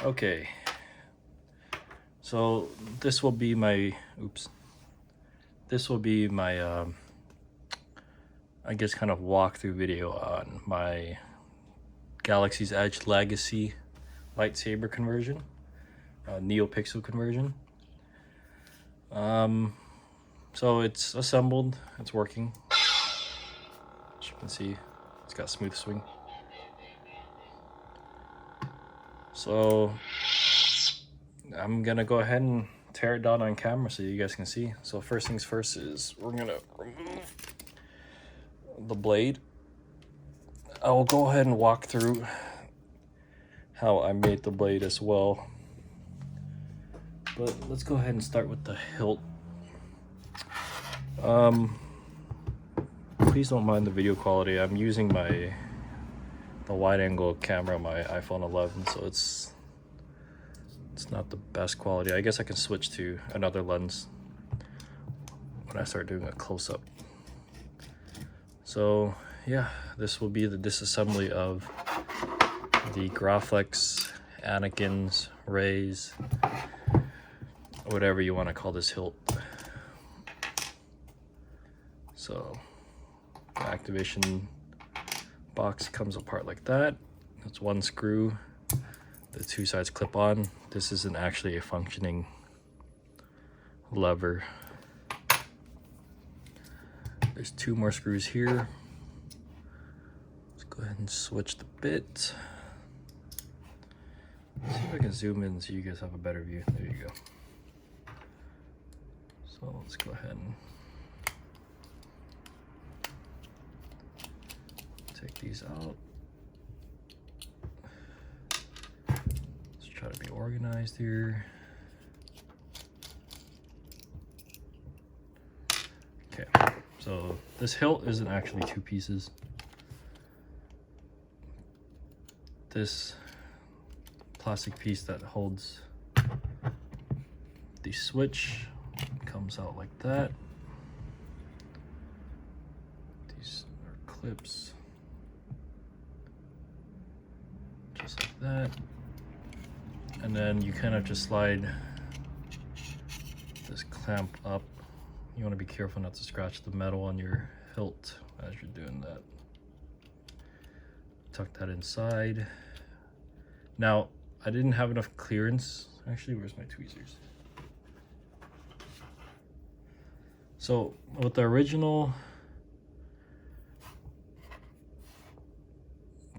Okay, so this will be my, this will be my, I guess kind of walkthrough video on my Galaxy's Edge Legacy lightsaber conversion, Neopixel conversion. So it's assembled, it's working. As you can see, it's got smooth swing. So I'm gonna go ahead and tear it down on camera so you guys can see. So first things first is we're gonna remove the blade. I will go ahead and walk through how I made the blade as well. But let's go ahead and start with the hilt. Please don't mind the video quality. I'm using the wide angle camera on my iPhone 11, so it's not the best quality. I guess I can switch to another lens when I start doing a close-up. So yeah, this will be the disassembly of the Graflex, Anakin's, Rey's, whatever you want to call this hilt. So the activation box comes apart like that. It's one screw, the two sides clip on. This isn't actually a functioning lever. There's two more screws here. Let's go ahead and switch the bit. Let's see if I can zoom in so you guys have a better view. There you go. So let's go ahead and take these out. Let's try to be organized here. Okay, so this hilt isn't actually two pieces. This plastic piece that holds the switch comes out like that. These are clips. Just like that. And then you kind of just slide this clamp up. You want to be careful not to scratch the metal on your hilt as you're doing that. Tuck that inside. Now, I didn't have enough clearance. Actually, where's my tweezers? So with the original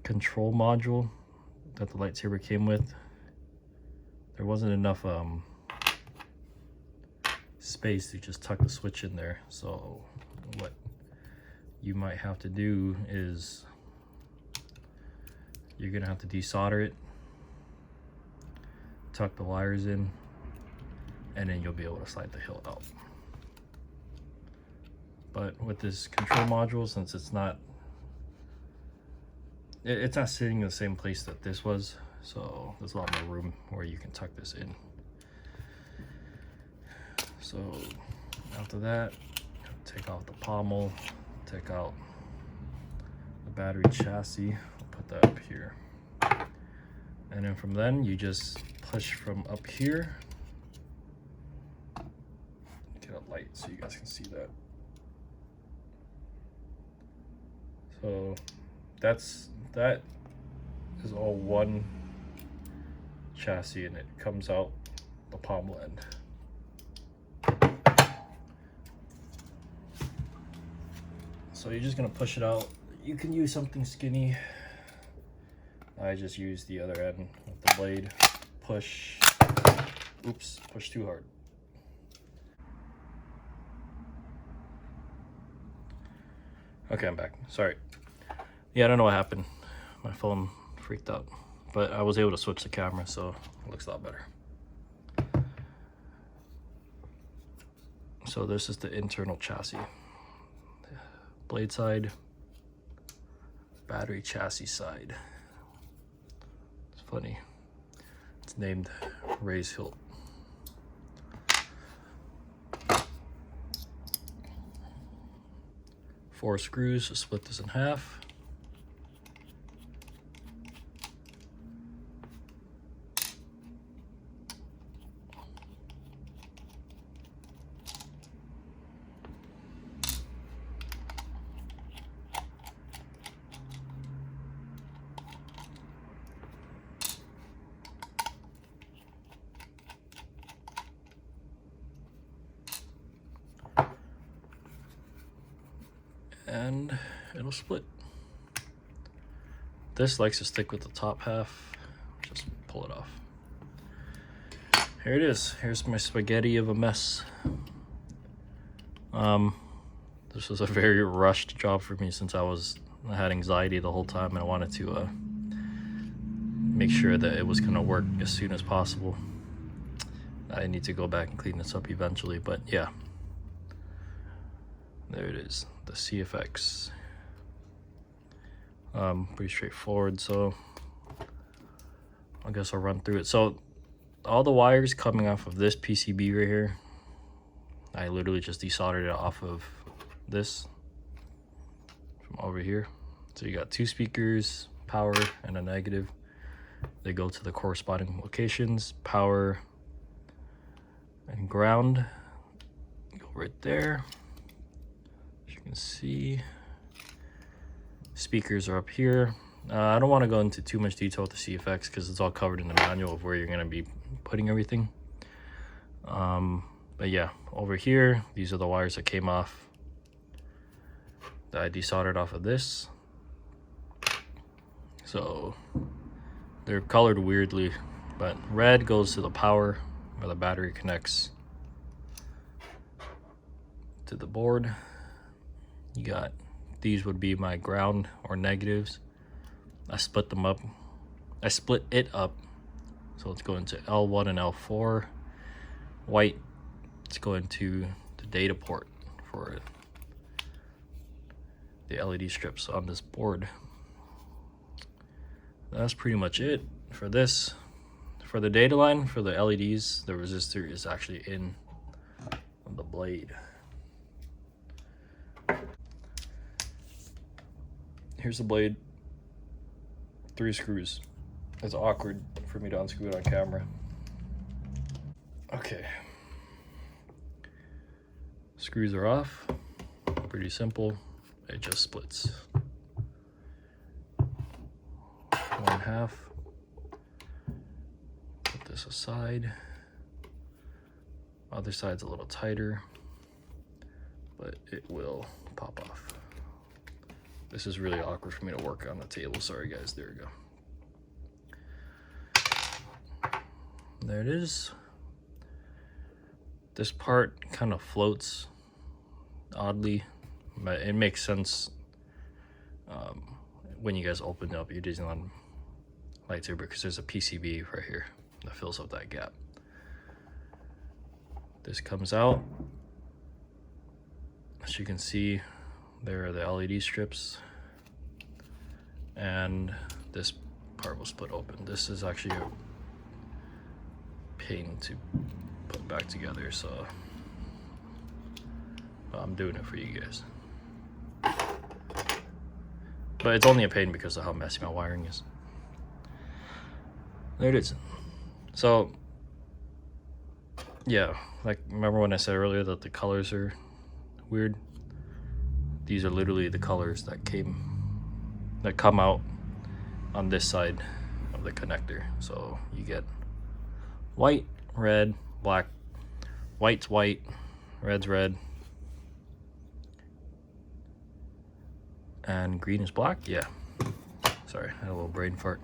control module that the lightsaber came with, there wasn't enough space to just tuck the switch in there. So what you might have to do is you're gonna have to desolder it, tuck the wires in, and then you'll be able to slide the hilt out. But with this control module, since it's not sitting in the same place that this was, so there's a lot more room where you can tuck this in. So after that, take off the pommel, take out the battery chassis, I'll put that up here. And then from then, you just push from up here. Get a light so you guys can see that. So that is all one chassis, and it comes out the pommel end. So you're just gonna push it out. You can use something skinny. I just used the other end with the blade. Push. Oops, push too hard. Okay, I'm back. Sorry. Yeah, I don't know what happened. My phone freaked out. But I was able to switch the camera, so it looks a lot better. So this is the internal chassis. Blade side, battery chassis side. It's funny. It's named Rey's Hilt. Four screws to split this in half. and it'll split. This likes to stick with the top half. Just pull it off. Here it is. Here's my spaghetti of a mess. This was a very rushed job for me since I had anxiety the whole time and I wanted to make sure that it was gonna work as soon as possible. I need to go back and clean this up eventually, but yeah. There it is, the CFX. Pretty straightforward, so I guess I'll run through it. So all the wires coming off of this PCB right here, I literally just desoldered it off of this from over here. So you got two speakers, power and a negative. They go to the corresponding locations. Power and ground go right there. As you can see, speakers are up here. I don't want to go into too much detail with the CFX because it's all covered in the manual of where you're going to be putting everything. But yeah, over here, these are the wires that came off that I desoldered off of this. So they're colored weirdly, but red goes to the power where the battery connects to the board. You got, these would be my ground or negatives. I split them up. I split it up. So let's go into L1 and L4. White, let's go into the data port for the LED strips on this board. That's pretty much it for this. For the data line, for the LEDs, the resistor is actually in the blade. Here's the blade. 3 screws. It's awkward for me to unscrew it on camera. Okay. Screws are off. Pretty simple. It just splits. 1/2. Put this aside. Other side's a little tighter, but it will pop off. This is really awkward for me to work on the table. Sorry guys, there we go. There it is. This part kind of floats oddly, but it makes sense when you guys open up your Disneyland lightsaber because there's a PCB right here that fills up that gap. This comes out. As you can see, there are the LED strips, and this part will split open. This is actually a pain to put back together, so I'm doing it for you guys. But it's only a pain because of how messy my wiring is. There it is. So yeah, like remember when I said earlier that the colors are weird? These are literally the colors that come out on this side of the connector. So you get white, red, black. White's white, red's red, and green is black. Yeah, sorry, I had a little brain fart.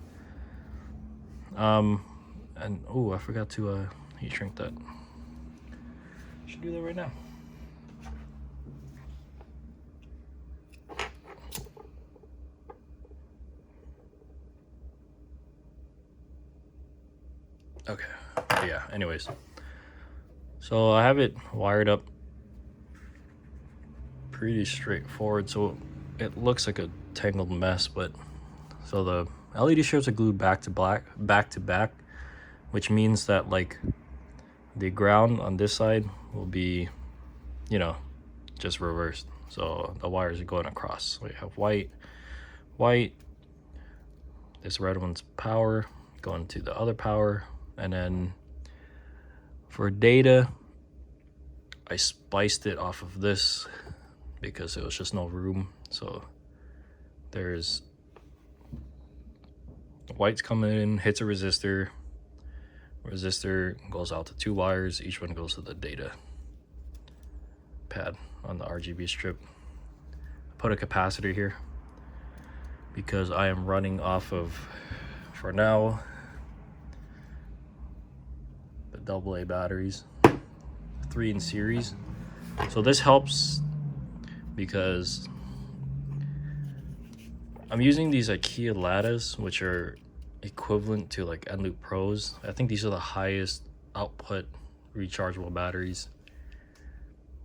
And oh, I forgot to heat shrink that. Should do that right now. Okay, yeah, anyways. So I have it wired up pretty straightforward. So it looks like a tangled mess, but so the LED strips are glued back to back, which means that like the ground on this side will be, you know, just reversed. So the wires are going across. So we have white, this red one's power going to the other power, and then for data, I spliced it off of this because there was just no room. So there's white's coming in, hits a resistor goes out to 2 wires, each one goes to the data pad on the RGB strip. put a capacitor here because I am running off of, for now, the AA batteries, 3 in series. So this helps because I'm using these IKEA Lattas, which are equivalent to like Enloop Pros. I think these are the highest output rechargeable batteries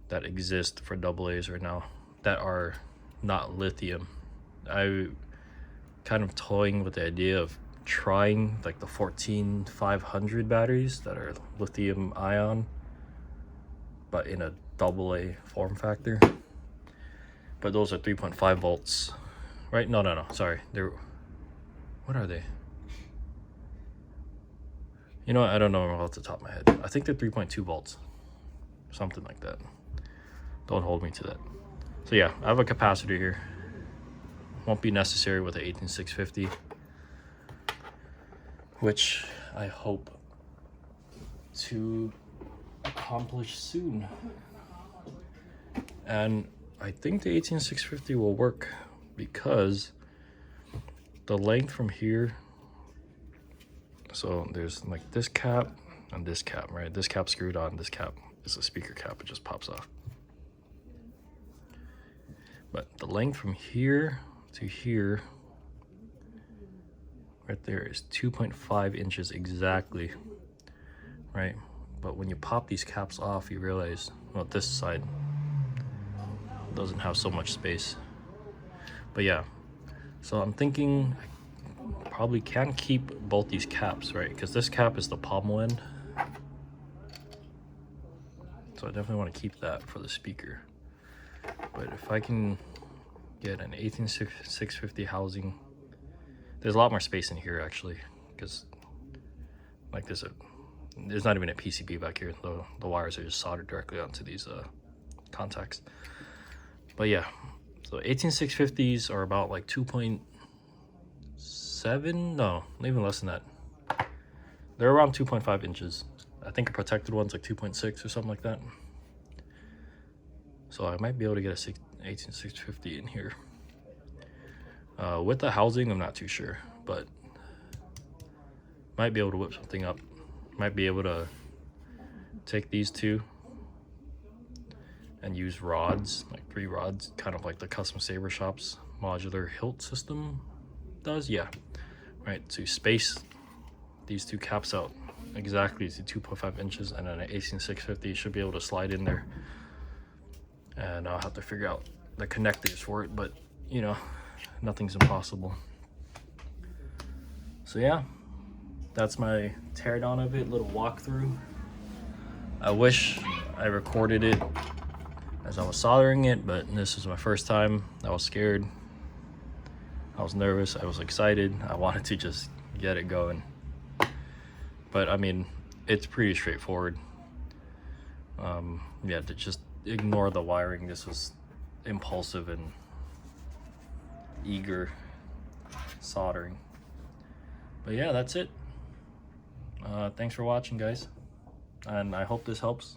that exist for AA's right now that are not lithium. I kind of toying with the idea of trying like the 14500 batteries that are lithium ion, but in a AA form factor. But those are 3.5 volts, right? No, sorry. They're, what are they? You know what? I don't know off the top of my head. I think they're 3.2 volts, something like that. Don't hold me to that. So yeah, I have a capacitor here. Won't be necessary with the 18650, which I hope to accomplish soon. And I think the 18650 will work because the length from here, so there's like this cap and this cap, right? This cap screwed on, this cap is a speaker cap, it just pops off. But the length from here to here, right there, is 2.5 inches exactly, right? But when you pop these caps off, you realize, well, this side doesn't have so much space. But yeah, so I'm thinking I probably can keep both these caps, right? Because this cap is the pommel end. So I definitely want to keep that for the speaker. But if I can get an 18650 housing, there's a lot more space in here actually, because like there's not even a PCB back here. The wires are just soldered directly onto these contacts. But yeah, so 18650s are about like 2.7, no, even less than that. They're around 2.5 inches. I think a protected one's like 2.6 or something like that. So I might be able to get a 18650 in here. With the housing, I'm not too sure, but might be able to whip something up. Might be able to take these two and use rods, like 3 rods, kind of like the Custom Saber Shop's modular Hilt system does. Yeah, right, to space these 2 caps out exactly to 2.5 inches, and then an 18650 should be able to slide in there. And I'll have to figure out the connectors for it, but you know, nothing's impossible. So yeah, that's my teardown of it, little walkthrough. I wish I recorded it as I was soldering it, but this is my first time. I was scared, I was nervous, I was excited, I wanted to just get it going. But I mean, it's pretty straightforward. Yeah, to just ignore the wiring. This was impulsive and eager soldering. But yeah, that's it. Thanks for watching, guys, and I hope this helps.